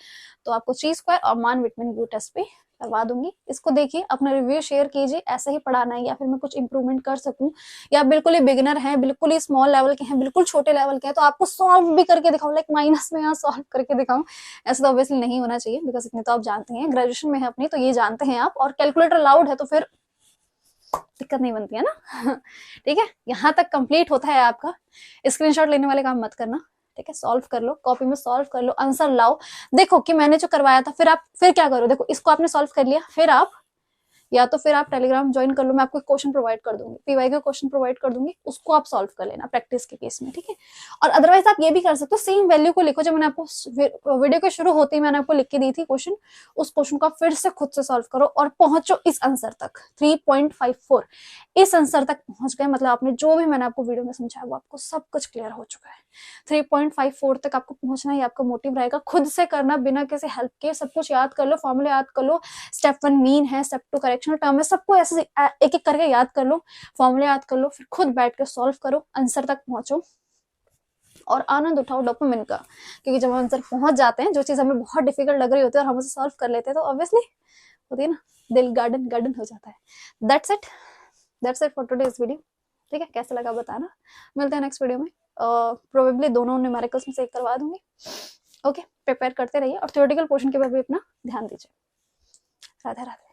तो आपको ची स्क्वायर और मान विटमिन ब्लू टेस्ट पे करवा दूंगी। इसको देखिए, अपना रिव्यू शेयर कीजिए, ऐसे ही पढ़ाना है या फिर मैं कुछ इंप्रूवमेंट कर सकूं, या बिल्कुल ही बिगिनर हैं, बिल्कुल ही स्मॉल लेवल के हैं, बिल्कुल छोटे लेवल के हैं, तो आपको सॉल्व भी करके दिखाऊं, लाइक माइनस में यहाँ सॉल्व करके दिखाऊं, ऐसा तो ऑब्वियसली नहीं होना चाहिए, बिकॉज इतने तो आप जानते हैं, ग्रेजुएशन में है अपनी तो ये जानते हैं आप, और कैलकुलेटर अलाउड है तो फिर दिक्कत नहीं बनती है ना। ठीक है, यहाँ तक कंप्लीट होता है आपका। स्क्रीनशॉट लेने वाले काम मत करना, ठीक है। सॉल्व कर लो, कॉपी में सॉल्व कर लो, आंसर लाओ। देखो कि मैंने जो करवाया था, फिर क्या करो, देखो इसको आपने सॉल्व कर लिया, फिर आप या तो फिर आप टेलीग्राम ज्वाइन कर लो, मैं आपको क्वेश्चन प्रोवाइड कर दूंगी, पीवाई का क्वेश्चन प्रोवाइड कर दूंगी, उसको आप सॉल्व कर लेना प्रैक्टिस के केस में, ठीक है। और अदरवाइज आप ये भी कर सकते हो, सेम वैल्यू को लिखो जो मैंने आपको वीडियो के शुरू होते ही मैंने आपको लिख के दी थी क्वेश्चन, उस क्वेश्चन को फिर से खुद से सॉल्व करो और पहुंचो इस आंसर तक 3.54। इस आंसर तक पहुंच गए मतलब आपने जो भी मैंने आपको वीडियो में समझाया वो आपको सब कुछ क्लियर हो चुका है। 3.54 तक आपको पहुंचना ही आपका मोटिव रहेगा, खुद से करना बिना किसी हेल्प के, सब कुछ याद कर लो, फॉर्मूले याद कर लो, स्टेप 1 मीन है, स्टेप 2 करेक्ट डायरेक्शनल टर्म है, सबको ऐसे एक एक करके याद कर लो, फॉर्मूले याद कर लो, फिर खुद बैठ कर सॉल्व करो, आंसर तक पहुंचो और आनंद उठाओ डोपामिन का। क्योंकि जब हम आंसर पहुंच जाते हैं, जो चीज हमें बहुत डिफिकल्ट लग रही होती है और हम उसे सॉल्व कर लेते हैं, तो ऑब्वियसली होती है ना, दिल गार्डन गार्डन हो जाता है। That's it for today's video. ठीक है, कैसा लगा बताना। मिलते हैं नेक्स्ट वीडियो में। प्रोबेबली दोनों न्यूमेरिकल्स में से एक करवा दूंगी। ओके, प्रिपेयर करते रहिए और थ्योरेटिकल पोर्शन के ऊपर भी अपना ध्यान दीजिए। राधे राधे।